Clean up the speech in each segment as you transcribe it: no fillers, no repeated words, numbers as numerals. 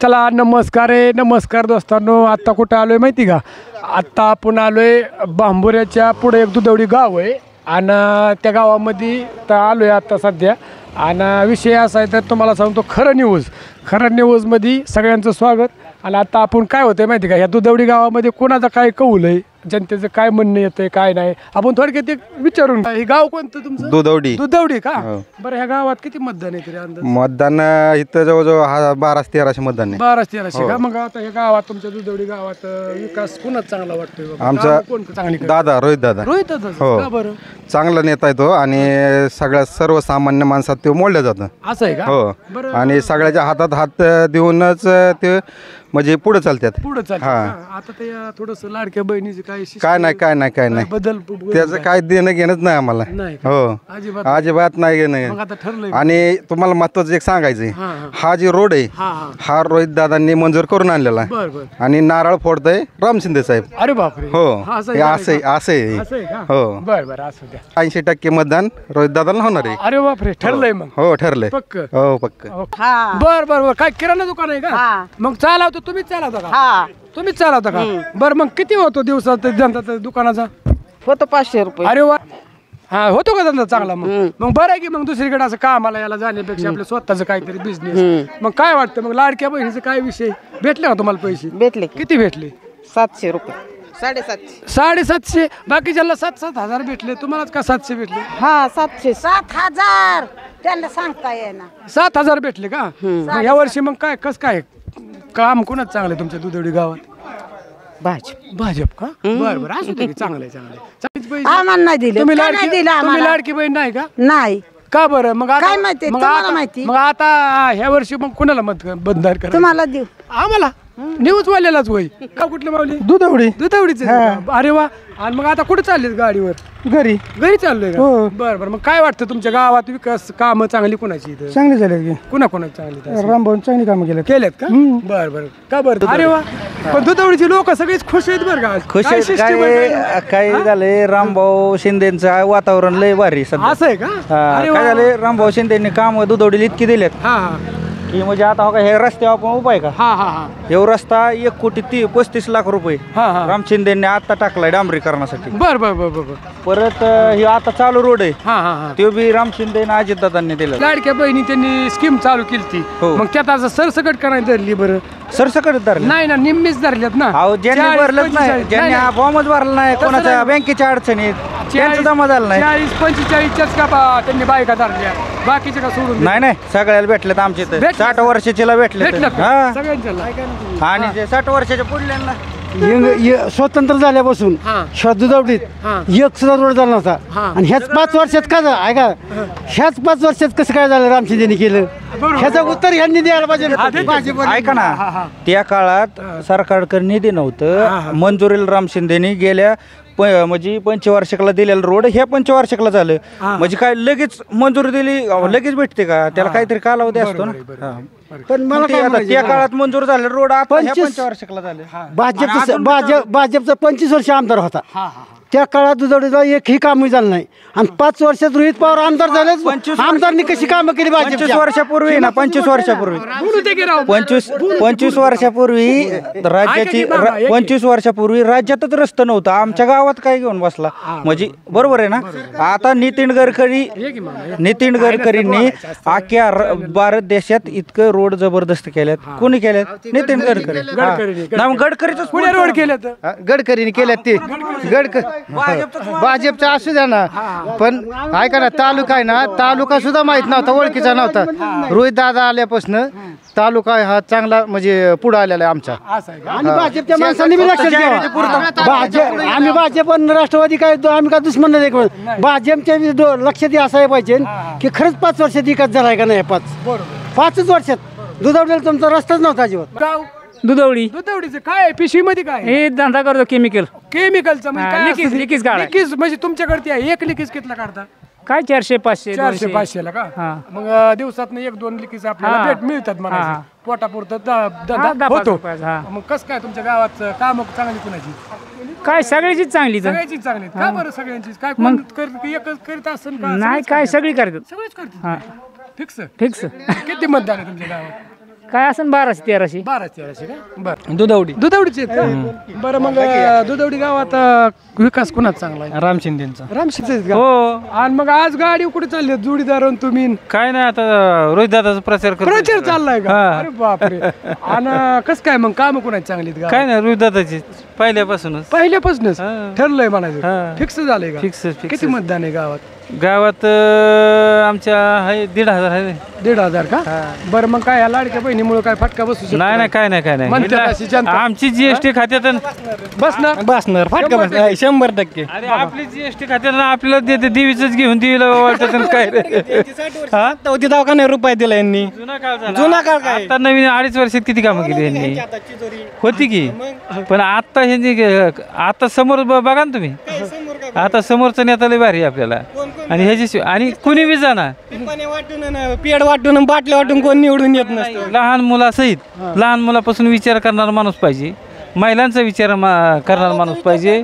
चला नमस्कार आहे, नमस्कार दोस्तांनो. आत्ता कुठं आलो आहे माहिती का? आत्ता आपण आलो आहे बांबुऱ्याच्या पुढे एक दुधवडी गाव आहे आणि त्या गावामध्ये तर आलो आहे आत्ता सध्या. आणि विषय असा आहे तर तुम्हाला सांगतो खरं न्यूजमध्ये सगळ्यांचं स्वागत. आणि आता आपण काय होतं माहिती का, ह्या दुधवडी गावामध्ये कोणाचं काय कौल आहे, जनतेचं काय म्हणणं येतंय काय नाही, आपण थोडक्यात एक विचारून. हे गाव कोणतं तुमचं? दुधवडी का? बरं, ह्या गावात किती मतदान आहे तरी अंदाज? मतदान इथं जवळजवळ 1200-1300 मतदान आहे. 1200-1300 का? मग आता ह्या गावात तुमच्या दुधवडी गावात विकास कोणाच चांगला वाटतोय? आमचा दादा रोहित दादा. का बरं? चांगला नेता आहे तो आणि सगळ्या सर्वसामान्य माणसात ते मोडलं जातं. असं आहे का? हो. आणि सगळ्याच्या हातात हात देऊनच ते म्हणजे पुढे चालतात. आता ते थोडस लाडक्या बहिणीचे काय नाही बदल त्याचं काय देणं घेणंच नाही आम्हाला. हो, अजिबात नाही घेणं. आणि तुम्हाला महत्वाचं एक सांगायचंय, हा जे रोड आहे हा रोहित दादांनी मंजूर करून आणलेला आहे. आणि नारळ फोडतय राम शिंदे साहेब. अरे बापरे. हो, असं हो. बरं असं द्या. 80% मतदान रोहित दादांना होणार आहे. अरे बापरे, ठरलंय मग? हो, ठरलंय. पक्क? हो, पक्क. बर काय किराणा दुकान आहे का? मग चालवतो तुम्हीच चालवता का? तुम्हीच चालवता का? बरं, मग किती होतो दिवसात धंदा दुकानाचा? होतो 500 रुपये. अरे वा. हा, होतो का धंदा चांगला? मग बरं आहे की मग दुसरीकडे असं कामाला याला जाण्यापेक्षा आपलं स्वतःचं काहीतरी बिझनेस. मग काय वाटतं मग लाडक्या बहिणीचं काय विषय? भेटले का तुम्हाला पैसे? भेटले. किती भेटले? 700 रुपये. 750. 750. बाकीच्याला 7-7 हजार भेटले, तुम्हालाच का 700 भेटले? हा, 700. 7000 त्यांना सांगता येणार. 7,000 भेटले का? या वर्षी मग काय काय काम कोणाच चांगलं तुमच्या दुधवडी गावात? भाजप का? बरं असू दे, चांगलं आहे. आम्हाला नाही दिलं. तुम्ही लाडकी बहीण नाही का? नाही. का बरं? मग काय माहिती? तुम्हाला माहिती. मग आता ह्या वर्षी मग कोणाला मतदान करा? तुम्हाला देऊ. आम्हाला न्यूज वाल्यालाच होय का? कुठलं मावली? दुधवडीच. अरे वा. आणि मग आता कुठे चालले? गाडीवर? घरी चाललोय का? बरं मग काय वाटतं तुमच्या गावात विकास कामं चांगली कोणाची? चांगली झाली. कोणाची चांगली? रामभाऊ चांगली कामं केलेत का? बरं का बरं? अरे वा. पण दुधवडीची लोक सगळीच खुश आहेत बरं का? खुश आहेत. काय झालंय, रामभाऊ शिंदेचं वातावरण लय भारी सध्या. असं आहे का? काय झालंय, रामभाऊ शिंदेनी काम दुधवडीला इतकी दिलेत की म्हणजे आता हो का, हे रस्त्यावर आपण उभा आहे का? हे रस्ता 1,35 लाख रुपये राम शिंदेनी आता टाकलाय डांबरीकरणासाठी. बरं. परत हे आता चालू रोड आहे तो बी राम शिंदे अजितदादांनी दिला. लाडक्या बहिणी त्यांनी स्कीम चालू केली ती. मग त्यात असं सरसकट करायला धरली? बरं, सरसकट धरली नाही ना, निम्मीच धरल्यात ना. ज्यांनी भरलंच नाही, ज्यांनी फॉर्मच भरला नाही, कोणाच्या बँकेच्या अडचणीत त्यांचं जमा झालं नाही. 40-45च्याच का त्यांनी बायका धरल्या, बाकीचे का सोडून? नाही सगळ्याला भेटलेत आमचे. 60 वर्षाचीला भेटले सगळ्यांच्या. आणि 60 वर्षाच्या पुढल्यांना स्वतंत्र झाल्यापासून दुधवडीत एक सुद्धा रोड झाला नव्हता. आणि ह्याच 5 वर्षात का ऐका, ह्याच 5 वर्षात कसं काय झालं राम शिंदेनी केलं? ह्याचं उत्तर ह्यांनी द्यायला पाहिजे. ऐका ना, त्या काळात सरकारकडे निधी नव्हतं, मंजुरीला राम शिंदेनी गेल्या म्हणजे पंचवार्षिकला दिलेलं रोड हे पंचवार्षिकला झालं. म्हणजे काय लगेच मंजुरी दिली लगेच भेटते का? त्याला काहीतरी कालावधी असतो ना. पण मला त्या काळात मंजूर झाले रोड आता पंचवार्षिकला झाले. भाजपचा 25 वर्ष आमदार होता. त्या काळात दुधवडीला एकही काम झालं नाही. आणि 5 वर्षात रोहित पवार आमदार झाले. आमदारनी कशी कामं केली? 25 वर्षापूर्वी ना, 25 वर्षापूर्वी राज्याची 25 वर्षापूर्वी राज्यातच रस्ता नव्हतं. आमच्या गावात काय घेऊन बसला म्हणजे बरोबर आहे ना. आता नितीन गडकरींनी अख्ख्या भारत देशात इतकं रोड जबरदस्त केल्यात. कोणी केल्यात? नितीन गडकरीच रोड केल्यात. गडकरीने केल्यात ते भाजपचा असू द्या ना. पण ऐका ना, तालुका आहे ना, तालुका सुद्धा माहित नव्हता, ओळखीचा नव्हता. रोहित दादा आल्यापासून तालुका हा चांगला म्हणजे पुढे आलेला आहे आमचा. आणि भाजपच्या माणसांनी बी लक्षात घ्यावं. आम्ही भाजप आणि राष्ट्रवादी काय आम्ही काय दुश्मन नाही. भाजपच्या लक्षात असायला पाहिजे की खरंच 5 वर्षात विकास झालाय का नाही. 5च वर्षात दुधवडीला तुमचा रस्ताच नव्हता अजिबात. दुधवडीचं काय पिशवी मध्ये काय हे धंदा करतो? केमिकलचा लिकीज काढाय. लिकीज म्हणजे तुमच्याकडे एक लिकीज कितला काढता? काय 400-500 400-500 ला का? मग दिवसात 1-2 लिकीज आपल्याला मिळतात म्हणायचं. पोटापुरतं होतो. मग कसं काय तुमच्या गावात काम चांगली कुणाची? काय सगळ्याचीच चांगली. सगळ्याचीच चांगली का? बरं सगळ्यांचीच काय कोण एकच करीत असेल का? नाही, काय सगळी करतात. सगळेच करतात. Fix fix. किती मतदान आहे तुमच्या गावात? काय असेल 1200-1300. 1200-1300 का बरं. दुधावडीचे आहेत का बरं. मग दुधवडी गावात विकास कुणाचा चांगला आहे? राम शिंदेचा. रामशिंदे का? हो. आणि मग आज गाडी कुठे चालली जोडीदार आणि तुम्ही? काय नाही आता रोहितदादाचा प्रचार करतो. प्रचार चाललाय का? अरे बापरे. आणि कसं काय मग काम कुणाची चांगली आहेत गावात? काय नाही रोहितदादाची पहिल्यापासूनच. पहिल्यापासूनच ठरलंय म्हणायचं. हा. फिक्स झालंय का? फिक्स. किती मतदान आहे गावात? गावात आमच्या आहे 1,500 आहे. 1,500 का? बरं मग काय या लाडक्या बहिणीमुळे काय फटका बसू शकतो? नाही काय नाही म्हणतात अशी जनता. आमची जीएसटी खात्यात बसणार फटका 100%. अरे आपली जीएसटी खात्यात आपल्याला देते देवीच घेऊन दिलं वाटत काय दवाखान्यात रुपये दिला यांनी. जुना काळ काय आता नवीन 2.5 वर्षात किती कामं केली यांनी होती की. पण आता हे आता समोर बघा ना तुम्ही. आता समोरचा नेता लय भारी आपल्याला. आणि ह्याची आणि कुणी बी जाणार पेड वाटून बाटल्या वाटून कोण निवडून येत नसतं. लहान मुलासहित लहान मुलापासून विचार करणारा माणूस पाहिजे. महिलांचा विचार करणारा माणूस पाहिजे.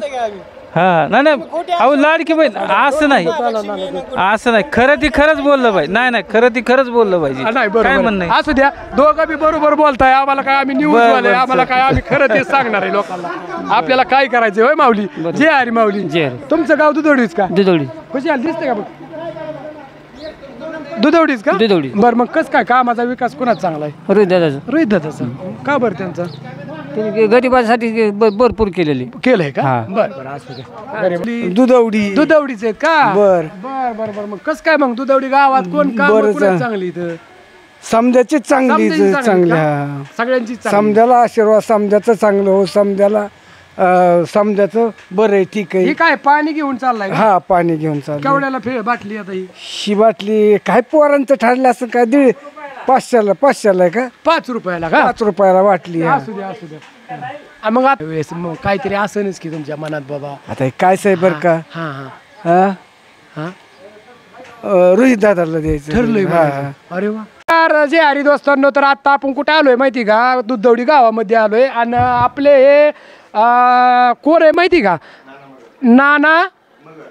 हा नाही अहो लाडकी बहीण असं नाही खरं ती खरंच बोललं पाहिजे. नाही खरं ती खरंच बोललं पाहिजे. काय म्हणणं आहे? असू द्या दोघं बी बरोबर बोलताय. आम्हाला काय आम्ही न्यूज वाले आम्हाला काय आम्ही खरं ते सांगणार आहे लोकांना. आपल्याला काय करायचं होय माऊली? जे हरी माऊली. तुमचं गाव दुधवडीच का? दुधवडी. कशी आली दिसते का बघ? दुधवडीच का? दुधवडी. बरं मग कसं काय कामाचा विकास कोणाचा चांगला आहे? रोहित दादाचा. का बरं त्यांचा? त्यांनी गरिबांसाठी भरपूर केलेली. केलंय का? बरं असू दे. दुधवडीच आहेत का? बर मग कसं काय मग दुधवडी गावात कोण काम चांगली इथं? समजाची चांगली सगळ्यांची समजायला आशीर्वाद समजायचं चांगलं हो. समजायचं बरं आहे ठीक आहे. हे काय पाणी घेऊन चाललाय? हा पाणी घेऊन चाललं. केवढ्याला बाटली आता ही बाटली काय पोरांचं ठरलं असं काय 500ला आहे का? 5 रुपयाला का? 5 रुपयाला बाटली. असू द्या मग आता वेळेस मग काहीतरी असनच की तुमच्या मनात बाबा. आता हे काय साहेब बरं का? रोहित दादाला द्यायचं ठरलंय. अरे वा. जे हरी दोस्तांनो तर आता आपण कुठे आलोय माहिती का? दुधवडी गावामध्ये आलोय. आणि आपले हे कोर आहे माहिती का? नाना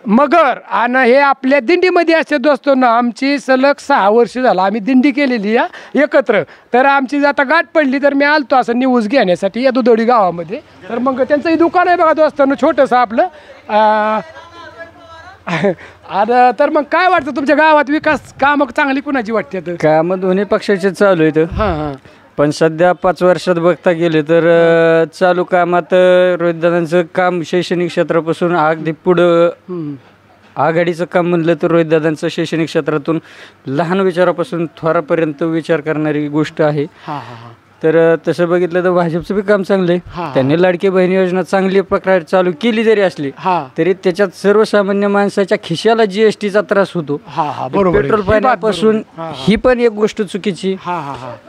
मगर. आणि हे आपल्या दिंडीमध्ये असते दोस्तांनो. आमची सलग 6 वर्ष झालं आम्ही दिंडी केलेली या एकत्र. तर आमची आता गाठ पडली तर मी आलतो असं न्यूज घेण्यासाठी या दुधवडी गावामध्ये. तर मग त्यांचंही दुकान आहे बघा दोस्तांनो छोटंसं आपलं. आता तर मग काय वाटतं तुमच्या गावात विकास काम चांगली कुणाची वाटते? काम दोन्ही पक्षाचे चालू आहेत. पण सध्या 5 वर्षात बघता गेले तर चालू कामात रोहितदादांचं काम शैक्षणिक क्षेत्रापासून अगदी पुढं आघाडीचं काम म्हणलं तर रोहितदादांचं शैक्षणिक क्षेत्रातून लहान विचारापासून थोरापर्यंत विचार करणारी गोष्ट आहे. तर तसं बघितलं तर भाजपचं बी काम चांगलं आहे. त्यांनी लाडकी बहीण योजना चांगली प्रकारे चालू केली जरी असली तरी त्याच्यात सर्वसामान्य माणसाच्या खिशाला जीएसटीचा त्रास होतो. पेट्रोल पाण्यापासून ही पण एक गोष्ट चुकीची.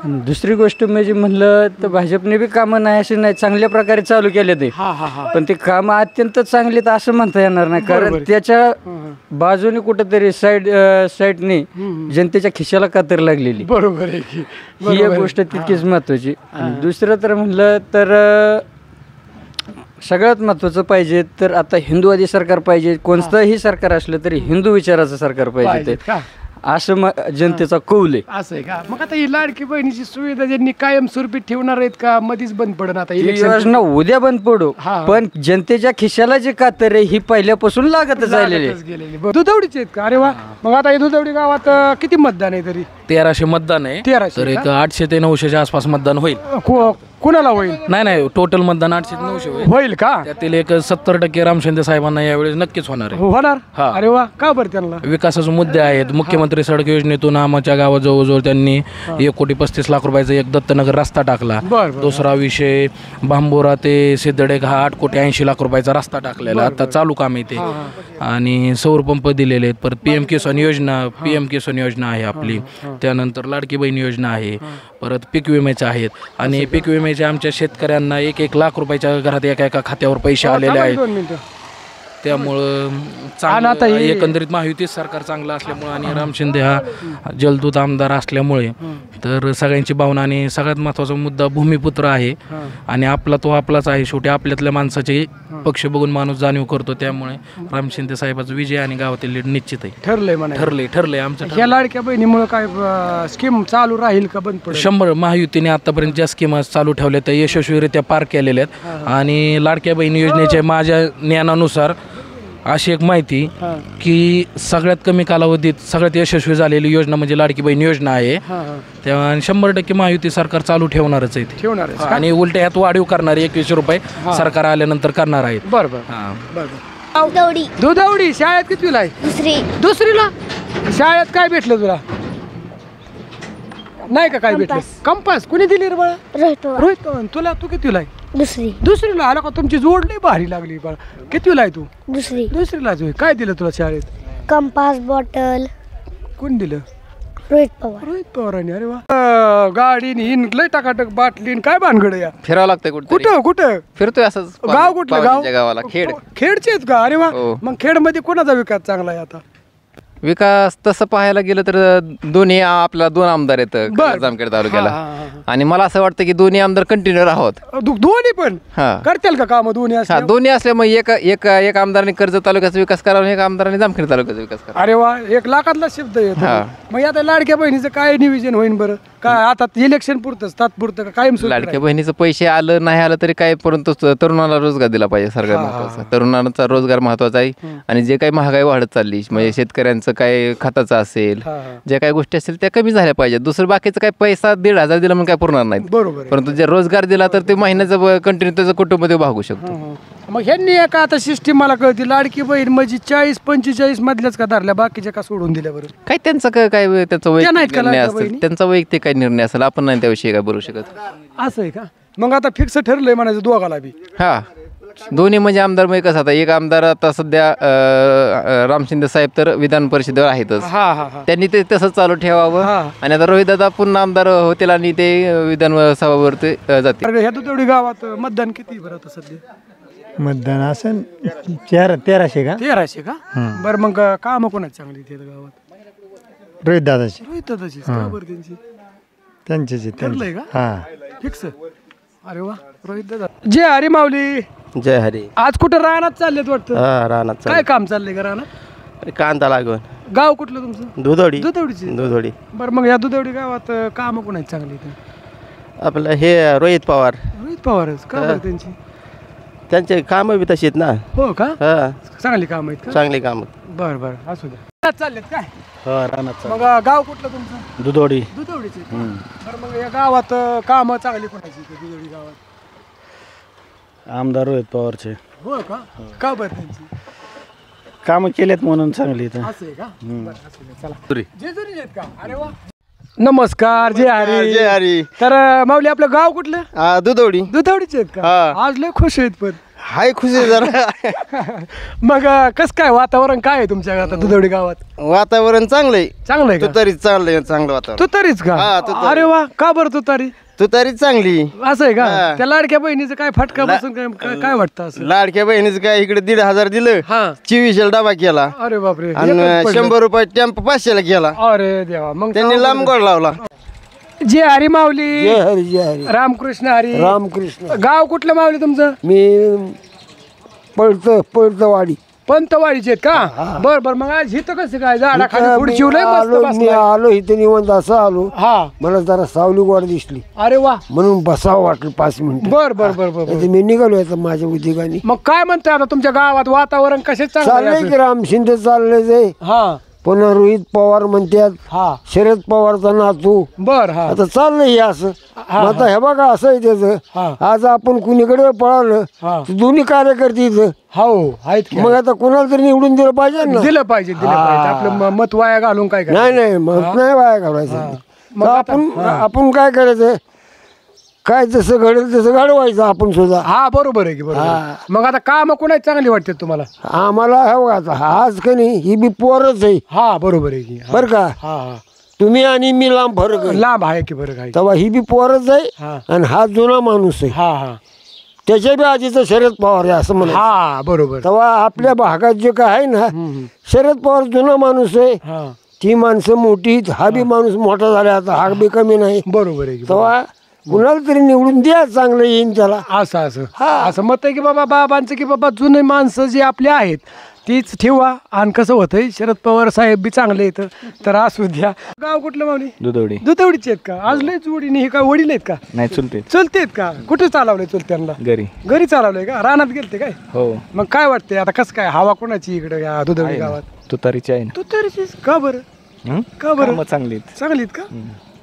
दुसरी गोष्ट म्हणजे म्हणलं तर भाजपने बी कामं नाही असे नाही चांगल्या प्रकारे चालू केले ते. पण ते कामं अत्यंत चांगले तर असं म्हणता येणार नाही. कारण त्याच्या बाजूने कुठेतरी साईडने जनतेच्या खिशाला कातर लागलेली. बरोबर ही एक गोष्ट तितकीच महत्वाची. दुसरं तर म्हणलं तर सगळ्यात महत्वाचं पाहिजे तर आता हिंदूवादी सरकार पाहिजे. कोणतंही सरकार असलं तरी हिंदू विचाराचं सरकार पाहिजे असं जनतेचा कौल आहे. असं आहे का? मग आता ही लाडकी बहिणीची सुविधा ज्यांनी कायमस्वरूपी ठेवणार आहेत का मध्येच बंद पडणार? आता योजना उद्या बंद पडू पण जनतेच्या खिशाला जे कातर आहे ही पहिल्यापासून लागतच आलेली. दुधवडीचे आहेत का? अरे वा. मग आता हे दुधवडी गावात किती मतदान आहे? तरी 1300 मतदान आहे. 1300 तर एक 800 ते 900च्या आसपास मतदान होईल. कुणाला होईल? नाही टोटल मतदान 800 ते 900 होईल का? त्यातील एक 70% राम शिंदे साहेबांना यावेळेस नक्कीच होणार आहे. होणार. अरे वा. का बरं? त्यांना विकासाचे मुद्दे आहेत. मुख्यमंत्री सडक योजनेतून आमच्या गावात जवळजवळ त्यांनी 1,35,00,000 रुपयाचा एक दत्तनगर रस्ता टाकला. दुसरा विषय बांबोरा ते सिद्धडेक हा 8,80,00,000 रुपयाचा रस्ता टाकलेला आता चालू काम आहे ते. आणि सौर पंप दिलेले आहेत. परत पीएम किसान योजना आहे आपली. त्यानंतर लाडकी बहीण योजना आहे. परत पीक विम्याचे आहेत. आणि पीक विम्याचे आमच्या शेतकऱ्यांना 1,00,000 रुपयाच्या घरात एका खात्यावर पैसे आलेले आहेत. त्यामुळं आणि आता चांगलं हे- एकंदरीत महायुती सरकार चांगलं असल्यामुळं आणि राम शिंदे हा जलदूत आमदार असल्यामुळे तर सगळ्यांची भावना आणि सगळ्यात महत्त्वाचा मुद्दा भूमिपुत्र आहे आणि आपला तो आपलाच आहे. शेवटी आपल्यातल्या माणसाचे पक्ष बघून माणूस जाणीव करतो. त्यामुळे राम शिंदे साहेबाचा विजय आणि गावातील लीड निश्चित आहे. ठरलंय म्हणा. ठरलंय आमचं ह्या लाडक्या बहिणीमुळे काय स्कीम चालू राहील का बंद पडेल? 100 महायुतीने आतापर्यंत ज्या स्कीमा चालू ठेवल्या त्या यशस्वीरित्या पार केलेल्या आहेत आणि लाडक्या बहिणी योजनेच्या माझ्या ज्ञानानुसार अशी एक माहिती की सगळ्यात कमी कालावधीत सगळ्यात यशस्वी झालेली योजना म्हणजे लाडकी बहीण योजना आहे. तेव्हा 100% महायुती सरकार चालू ठेवणारच आहे ते. ठेवणार आहे आणि उलटे ह्यात वाढीव करणार 21 रुपये सरकार आल्यानंतर करणार आहेत. बरोबर. दुधवडी शाळेत कितवीला आहे? दुसरीला. शाळेत काय भेटलं तुला? नाही का काय भेटलं? कंपास कुणी दिली रे बाळा? रोहित पवार. तुला तू कितवीला आहे? दुसरीला. आला का? तुमची जोड लई भारी लागली बाळा. कितवीला आहे तू? दुसरीला. काय दिलं तुला शाळेत? Compass, bottle. कोण दिलं? रोहित पवारांनी. अरे वा. गाडीने हिन लय टाकाटक बाटलीन काय भानगड या? फिरावं लागतंय कुठं कुठं फिरतोय असंच. गाव कुठलं गाव? गावाला खेडचे आहेत का? अरे वा. मग खेड मध्ये कोणाचा विकास चांगला आहे आता? विकास तसं पाहायला गेलं तर दोन्ही आपला 2 आमदार आहेत जामखेड तालुक्याला आणि मला असं वाटतं की दोन्ही आमदार कंटिन्यू राहावत. दोन्ही पण करतील का काम? दोन्ही असल्यामुळे एक आमदाराने कर्जत तालुक्याचा विकास करावा, एक आमदाराने जामखेड तालुक्याचा विकास करावा. अरे वा. 1 लाखातला शब्द येतो. मग आता लाडक्या बहिणीचं काय नियोजन होईल बरं? काय आता इलेक्शन पुरतच तात्पुरतं का कायम? लाडक्या बहिणीचं पैसे आलं नाही आलं तरी काय, परंतु तरुणाला रोजगार दिला पाहिजे. सरकार महत्वाचा, तरुणांचा रोजगार महत्वाचा आहे. आणि जे काही महागाई वाढत चालली म्हणजे शेतकऱ्यांचं काय खताचं असेल, ज्या काही गोष्टी असतील त्या कमी झाल्या पाहिजेत. दुसरं बाकीचं काय पैसा 1,500 दिला म्हणून काय पुरणार नाही. बरोबर. परंतु जे रोजगार दिला तर ते महिन्याचं कंटिन्यू त्याचं कुटुंब भागू शकतो. मग ह्यांनी एका आता सिस्टीम मला कळते लाडकी बहीण म्हणजे 40-45 मधल्याच का धरल्या, बाकीच्या का सोडून दिल्या बरं? काय त्यांचं काय त्यांचा वैयक्तिक निर्णय असेल, त्यांचा वैयक्तिक काय निर्णय असेल, आपण नाही त्याविषयी काय बोलू शकत. असं आहे का? मग आता फिक्स ठरलंय म्हणायचं दोघाला बी? हा, दोन्ही म्हणजे आमदार म्हणजे कसं, आता एक आमदार आता सध्या राम शिंदे साहेब तर विधान परिषदेवर आहेतच, त्यांनी ते तसंच चालू ठेवावं. आणि आता रोहितदादा पुन्हा आमदार होतील आणि ते विधानसभावरती जातील. ह्या तेवढी गावात मतदान किती बरं आता सध्या? मतदान असं 1300 का? 1300 का? बरं. मग काम कोणाची चांगली इथे गावात? रोहित दादाची. त्यांची ठरलंय का? फिक्स. अरे वा. रोहित दादा. जय हरी माऊली. जय हरी. आज कुठं रानात चाललेत वाटतं? रानात काय काम चाललंय का रानात? कांदा लागून. गाव कुठलं तुमचं? दुधवडी. दुधवडी. बरं. मग या दुधवडी गावात काम कोणाची चांगली इथे? आपलं हे रोहित पवार. का बरं? त्यांचे कामं बी तशी आहेत ना. हो का? चांगली काम आहेत का? चांगली काम. बरं. असू द्या. चाललेत काय? रानात. मग गाव कुठलं तुमचं? दुधवडीचे. बरं. मग या गावात काम चांगली कोणाची दुधवडी गावात? आमदार रोहित पवारचे. हो का? का बरं? त्यांची कामं केलेत म्हणून चांगली. असं आहे का? चला. जेजुरी आहेत का? अरे वा. नमस्कार. जय हरी. जय हरी. तर माऊली आपलं गाव कुठलं? दुधवडी. दुधवडीचे आहेत का? आज लय खुश आहेत. पण हाय खुशी जरा. मग कस काय वातावरण काय आहे तुमच्या गावात दुधवडी गावात? वातावरण चांगलंय. चांगलंय. तुतारीच चांगलं वातावरण. तुतारीच का? अरे वा. का बरं तुतारी? तुतारीच चांगली. असं आहे का? त्या लाडक्या बहिणीचं काय फटका बसून काय वाटतं असं? लाडक्या बहिणीचं काय इकडे 1,500 दिलं, 2400 डबा केला. अरे बापरे. आणि 100 रुपये टेम्पो 500ला केला. अरे देवा. मग त्यांनी लांब गोड लावला. जय हरी माऊली. जय हरी. जय हरी. रामकृष्ण हरी. रामकृष्ण. गाव कुठलं माऊली तुमचं? मी पळतवाडी. पंतवाडीचे आहेत का? बर. मग आज इथं कसं काय झाडा खाली खुर्ची मी आलो इथे निवंत असं आलो. मला जरा सावली गोड दिसली. अरे वा. म्हणून बसावं वाटलं 5 मिनिट. बर. मी निघालो आता माझ्या उद्योगाने. मग काय म्हणताय आता तुमच्या गावात वातावरण कसे चाललंय की राम शिंदे चाललंय. पुन्हा रोहित पवार म्हणतात, शरद पवारचा नातू. बर. आता चाललंय हे असं. आता हे बघा असं आहे त्याचं. आज आपण कुणीकडे पळालं दोन्ही कार्यकर्ते इथं आहेत. मग आता कोणाला तरी निवडून दिलं पाहिजे ना. दिलं पाहिजे. आपलं मत वाया घालून काय? नाही मत नाही वाया घालायचं. आपण काय करायचं, काय जसं घडेल तसं घडवायचं आपण सुद्धा. बरोबर आहे की. बरोबर. मग आता काम कोणाची चांगली वाटते तुम्हाला? आम्हाला हे बघा आज का नाही ही बी पोरच आहे. बरोबर आहे की. बरं का? तुम्ही आणि मी लांब फरक आहे. लांब आहे की. बरं. तेव्हा ही बी पोरच आहे आणि हा जुना माणूस आहे. त्याच्या बी आधीचं शरद पवार आहे असं म्हणा. हा बरोबर. तेव्हा आपल्या भागात जे काय आहे ना, शरद पवार जुना माणूस आहे. ती माणसं मोठी, हा बी माणूस मोठा झाला आता, हा बी कमी नाही. बरोबर आहे. तेव्हा कुणाला तरी निवडून द्या, चांगलं येईन त्याला. असं असं मत आहे की बाबा बाबांचं की बाबा जुने माणसं जी आपली आहेत तीच ठेवा. आणि कसं होतंय, शरद पवार साहेब बी चांगले आहेत तर असू द्या. गाव कुठलं मावली? दुधवडी. दुधवडीचे आहेत का? आज लय जोडीने हे काय वडील आहेत का? नाही, चुलते. चलतेत का? कुठे चालवलंय चुलत्यांना? घरी चालवलंय का? रानात गेलते काय? हो. मग काय वाटतंय आता, कसं काय हवा कोणाची इकडे या दुधवडी गावात? तुतारीची आहे ना. तुतारीचीच का बरं? का बरं? चांगलीत का?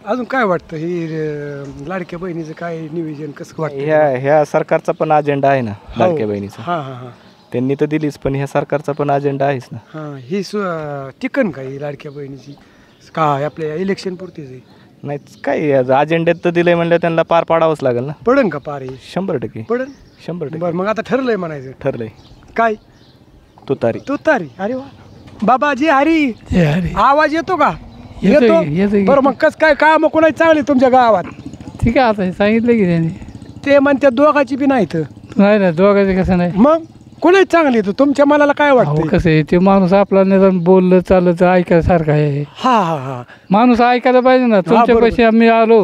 अजून काय वाटतं ही लाडक्या बहिणीचं काय नियोजन कसं वाटतं? ह्या सरकारचा पण अजेंडा आहे ना लाडक्या बहिणीचा. हा हा हा. त्यांनी तर दिलीच, पण ह्या सरकारचा पण अजेंडा आहेच ना. हा, ही टिकन का ही लाडक्या बहिणीची काय आपल्या इलेक्शन पुरतीच आहे? नाही, काय अजेंड्यात तर दिलंय म्हणलं त्यांना पार पाडावंच लागेल ना. पडन का पार? 100% पडन. 100%. बरं, मग आता ठरलंय म्हणायचं? ठरलंय. काय? तुतारी. अरे वा. बाबाजी हरी, आवाज येतो का? येतो. बरं, मग कसं काय काम कोणाची चांगली तुमच्या गावात? ठीक आहे, आता सांगितलं की त्यांनी. ते म्हणतात दोघाची बी नाही. नाही ना, दोघांचं कसं नाही. मग कोणाची चांगली तू तुमच्या मनाला काय वाटतं? कसं आहे, ते माणूस आपला निदान बोललं चाललं ऐकायसारखं आहे. हा. माणूस ऐकायला पाहिजे ना. तुमच्या पैसे आम्ही आलो,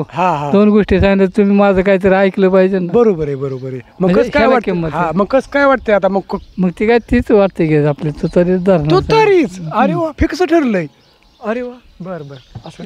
2 गोष्टी सांगितलं, तुम्ही माझं काहीतरी ऐकलं पाहिजे ना. बरोबर आहे. मग कसं काय वाटतं? मग कसं काय वाटतंय आता? मग ती काय तीच वाटते की आपली तुतारीच धरणार. तुतारीच. अरे वा, फिक्स ठरलंय. अरे वा. बरं असं